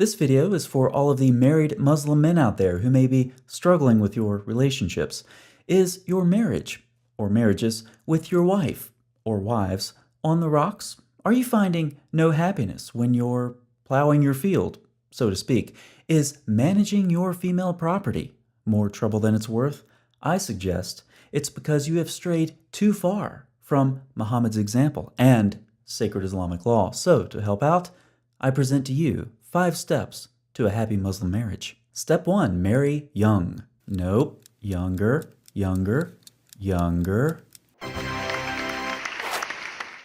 This video is for all of the married Muslim men out there who may be struggling with your relationships. Is your marriage, or marriages, with your wife, or wives, on the rocks? Are you finding no happiness when you're plowing your field, so to speak? Is managing your female property more trouble than it's worth? I suggest it's because you have strayed too far from Muhammad's example and sacred Islamic law. So, to help out, I present to you 5 steps to a happy Muslim marriage. Step 1, marry young. Nope, younger.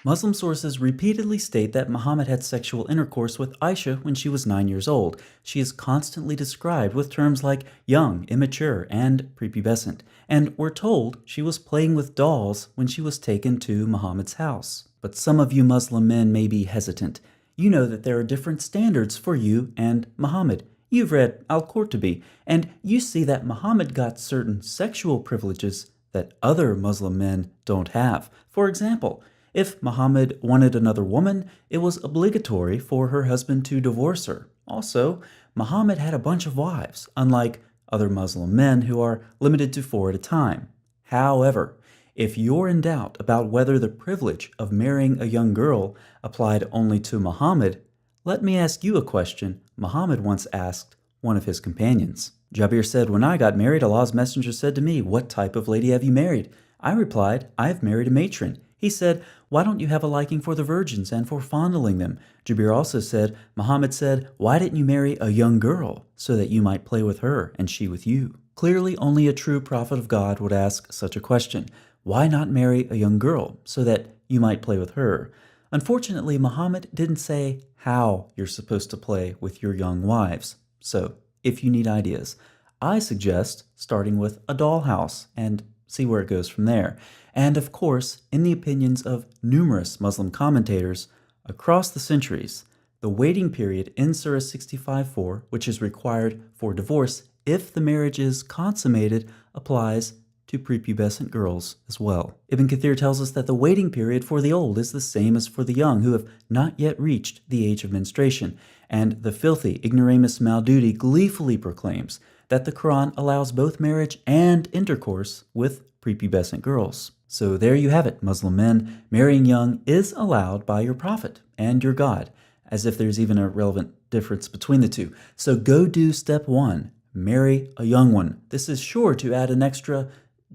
Muslim sources repeatedly state that Muhammad had sexual intercourse with Aisha when she was 9 years old. She is constantly described with terms like young, immature, and prepubescent, and we're told she was playing with dolls when she was taken to Muhammad's house. But some of you Muslim men may be hesitant. You know that there are different standards for you and Muhammad. You've read Al-Qurtubi, and you see that Muhammad got certain sexual privileges that other Muslim men don't have. For example, if Muhammad wanted another woman, it was obligatory for her husband to divorce her. Also, Muhammad had a bunch of wives, unlike other Muslim men who are limited to 4 at a time. However, if you're in doubt about whether the privilege of marrying a young girl applied only to Muhammad, let me ask you a question Muhammad once asked one of his companions. Jabir said, "When I got married, Allah's messenger said to me, 'What type of lady have you married?' I replied, 'I have married a matron.' He said, 'Why don't you have a liking for the virgins and for fondling them?' Jabir also said, 'Muhammad said, 'Why didn't you marry a young girl so that you might play with her and she with you?'" Clearly, only a true prophet of God would ask such a question. Why not marry a young girl so that you might play with her? Unfortunately, Muhammad didn't say how you're supposed to play with your young wives. So, if you need ideas, I suggest starting with a dollhouse and see where it goes from there. And of course, in the opinions of numerous Muslim commentators across the centuries, the waiting period in Surah 65:4, which is required for divorce if the marriage is consummated, applies to prepubescent girls as well. Ibn Kathir tells us that the waiting period for the old is the same as for the young who have not yet reached the age of menstruation, and the filthy ignoramus Maududi gleefully proclaims that the Qur'an allows both marriage and intercourse with prepubescent girls. So there you have it, Muslim men. Marrying young is allowed by your prophet and your God, as if there's even a relevant difference between the two. So go do step 1, marry a young one. This is sure to add an extra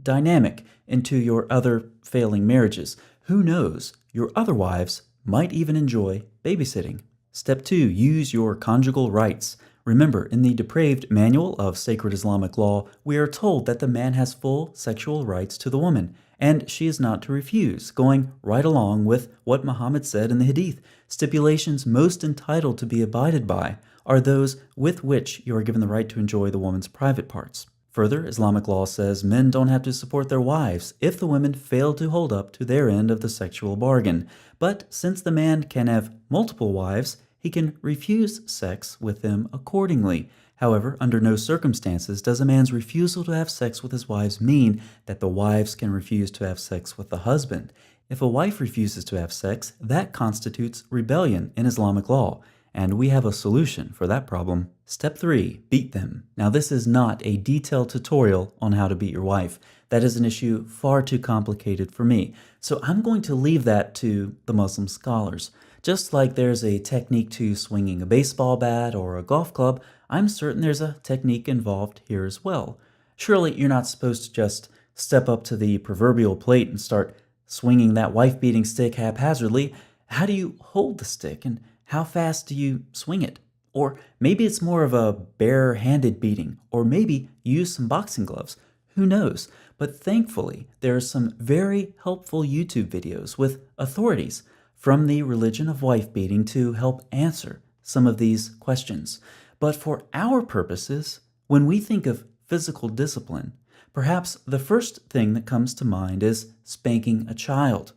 dynamic into your other failing marriages. Who knows, your other wives might even enjoy babysitting. Step 2, use your conjugal rights. Remember, in the depraved manual of sacred Islamic law, we are told that the man has full sexual rights to the woman, and she is not to refuse, going right along with what Muhammad said in the Hadith. Stipulations most entitled to be abided by are those with which you are given the right to enjoy the woman's private parts. Further, Islamic law says men don't have to support their wives if the women fail to hold up to their end of the sexual bargain. But since the man can have multiple wives, he can refuse sex with them accordingly. However, under no circumstances does a man's refusal to have sex with his wives mean that the wives can refuse to have sex with the husband. If a wife refuses to have sex, that constitutes rebellion in Islamic law. And we have a solution for that problem. Step 3, beat them. Now, this is not a detailed tutorial on how to beat your wife. That is an issue far too complicated for me. So I'm going to leave that to the Muslim scholars. Just like there's a technique to swinging a baseball bat or a golf club, I'm certain there's a technique involved here as well. Surely you're not supposed to just step up to the proverbial plate and start swinging that wife-beating stick haphazardly. How do you hold the stick, and how fast do you swing it? Or maybe it's more of a bare-handed beating, or maybe use some boxing gloves. Who knows? But thankfully, there are some very helpful YouTube videos with authorities from the religion of wife beating to help answer some of these questions. But for our purposes, when we think of physical discipline, perhaps the first thing that comes to mind is spanking a child.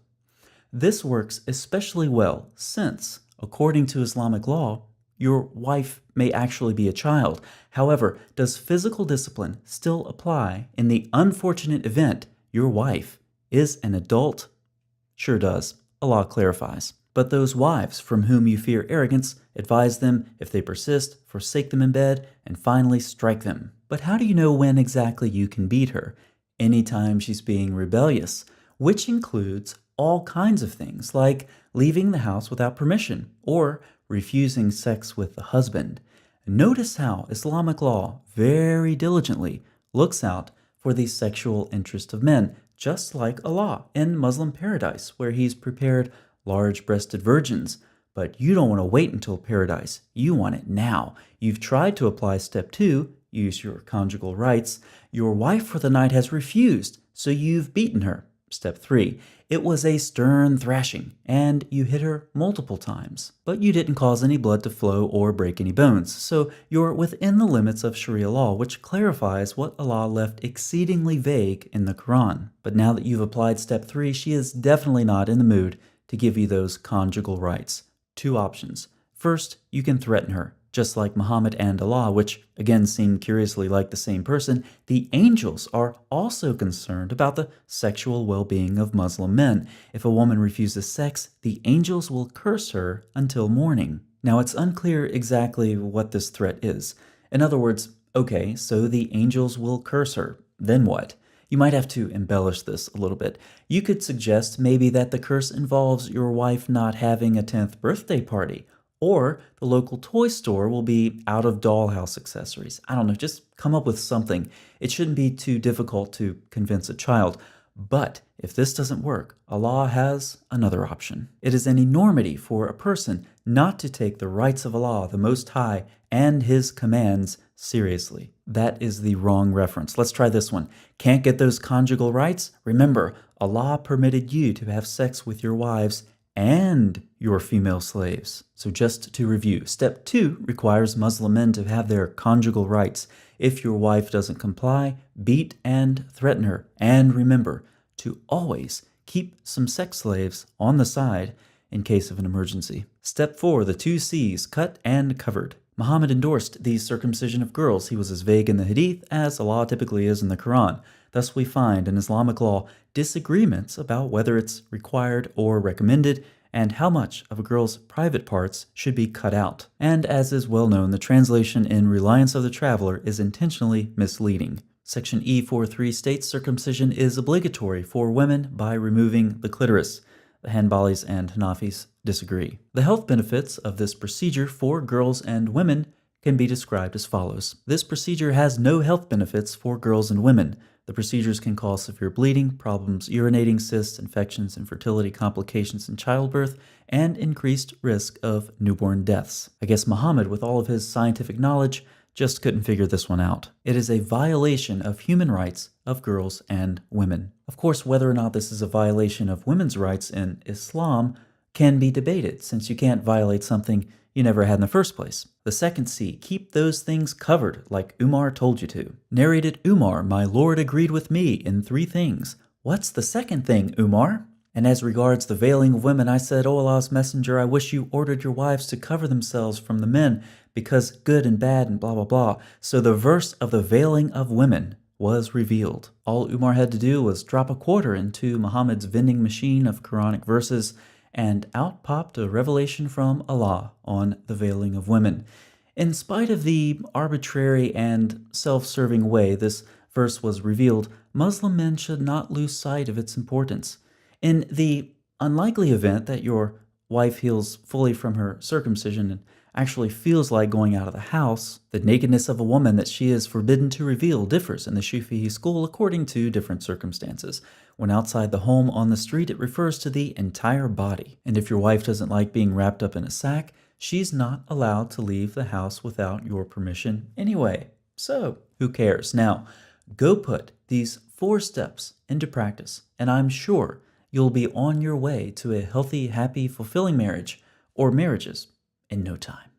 This works especially well since, according to Islamic law, your wife may actually be a child. However, does physical discipline still apply in the unfortunate event your wife is an adult? Sure does. Allah clarifies. But those wives from whom you fear arrogance, advise them if they persist, forsake them in bed, and finally strike them. But how do you know when exactly you can beat her? Anytime she's being rebellious, which includes all kinds of things like leaving the house without permission or refusing sex with the husband. Notice how Islamic law very diligently looks out for the sexual interest of men, just like Allah in Muslim paradise, where He's prepared large-breasted virgins. But you don't want to wait until paradise. You want it now. You've tried to apply step 2, use your conjugal rights. Your wife for the night has refused, so you've beaten her. Step 3, it was a stern thrashing, and you hit her multiple times, but you didn't cause any blood to flow or break any bones, so you're within the limits of Sharia law, which clarifies what Allah left exceedingly vague in the Qur'an. But now that you've applied step 3, she is definitely not in the mood to give you those conjugal rights. 2 options. First, you can threaten her. Just like Muhammad and Allah, which again seem curiously like the same person, the angels are also concerned about the sexual well-being of Muslim men. If a woman refuses sex, the angels will curse her until morning. Now, it's unclear exactly what this threat is. In other words, okay, so the angels will curse her. Then what? You might have to embellish this a little bit. You could suggest maybe that the curse involves your wife not having a 10th birthday party, or the local toy store will be out of dollhouse accessories. I don't know, just come up with something. It shouldn't be too difficult to convince a child. But if this doesn't work, Allah has another option. It is an enormity for a person not to take the rights of Allah, the Most High, and His commands seriously. That is the wrong reference. Let's try this one. Can't get those conjugal rights? Remember, Allah permitted you to have sex with your wives and your female slaves. So just to review, step 2 requires Muslim men to have their conjugal rights. If your wife doesn't comply, beat and threaten her. And remember to always keep some sex slaves on the side in case of an emergency. Step 4, the 2 C's, cut and covered. Muhammad endorsed the circumcision of girls. He was as vague in the Hadith as Allah typically is in the Quran. Thus we find in Islamic law disagreements about whether it's required or recommended and how much of a girl's private parts should be cut out. And as is well known, the translation in Reliance of the Traveler is intentionally misleading. Section E43 states circumcision is obligatory for women by removing the clitoris. The Hanbalis and Hanafis disagree. The health benefits of this procedure for girls and women can be described as follows. This procedure has no health benefits for girls and women. The procedures can cause severe bleeding, problems urinating, cysts, infections, infertility, complications in childbirth, and increased risk of newborn deaths. I guess Muhammad, with all of his scientific knowledge, just couldn't figure this one out. It is a violation of human rights of girls and women. Of course, whether or not this is a violation of women's rights in Islam can be debated, since you can't violate something you never had in the first place. The second C, keep those things covered, like Umar told you to. Narrated Umar, my Lord agreed with me in 3 things. What's the second thing, Umar? And as regards the veiling of women, I said, O Allah's messenger, I wish you ordered your wives to cover themselves from the men, because good and bad and blah, blah, blah. So the verse of the veiling of women was revealed. All Umar had to do was drop a quarter into Muhammad's vending machine of Quranic verses, and out popped a revelation from Allah on the veiling of women. In spite of the arbitrary and self-serving way this verse was revealed, Muslim men should not lose sight of its importance. In the unlikely event that your wife heals fully from her circumcision and actually feels like going out of the house, the nakedness of a woman that she is forbidden to reveal differs in the Shafi'i school according to different circumstances. When outside the home on the street, it refers to the entire body. And if your wife doesn't like being wrapped up in a sack, she's not allowed to leave the house without your permission anyway. So, who cares? Now, go put these 4 steps into practice, and I'm sure you'll be on your way to a healthy, happy, fulfilling marriage, or marriages, in no time.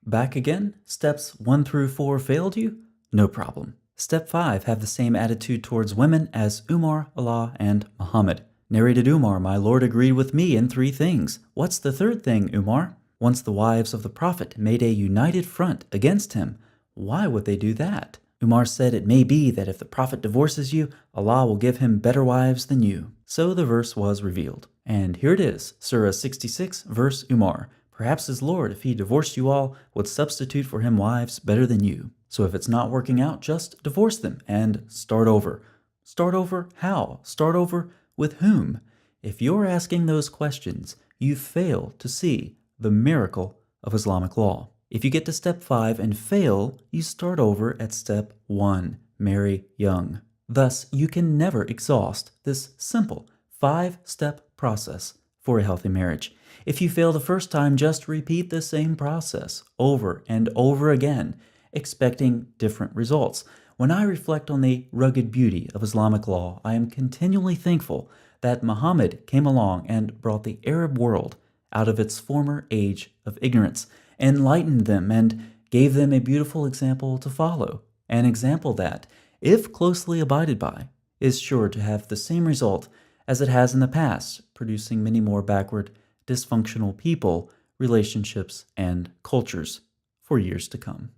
Back again? Steps 1 through 4 failed you? No problem. Step 5, have the same attitude towards women as Umar, Allah, and Muhammad. Narrated Umar, my Lord agreed with me in 3 things. What's the third thing, Umar? Once the wives of the Prophet made a united front against him. Why would they do that? Umar said, it may be that if the Prophet divorces you, Allah will give him better wives than you. So the verse was revealed. And here it is, Surah 66, verse Umar. Perhaps his Lord, if he divorced you all, would substitute for him wives better than you. So if it's not working out, just divorce them and start over. Start over how? Start over with whom? If you're asking those questions, you fail to see the miracle of Islamic law. If you get to step 5 and fail, you start over at step 1, marry young. Thus, you can never exhaust this simple 5-step process for a healthy marriage. If you fail the first time, just repeat the same process over and over again, expecting different results. When I reflect on the rugged beauty of Islamic law, I am continually thankful that Muhammad came along and brought the Arab world out of its former age of ignorance, enlightened them, and gave them a beautiful example to follow. An example that, if closely abided by, is sure to have the same result as it has in the past, producing many more backward, dysfunctional people, relationships, and cultures for years to come.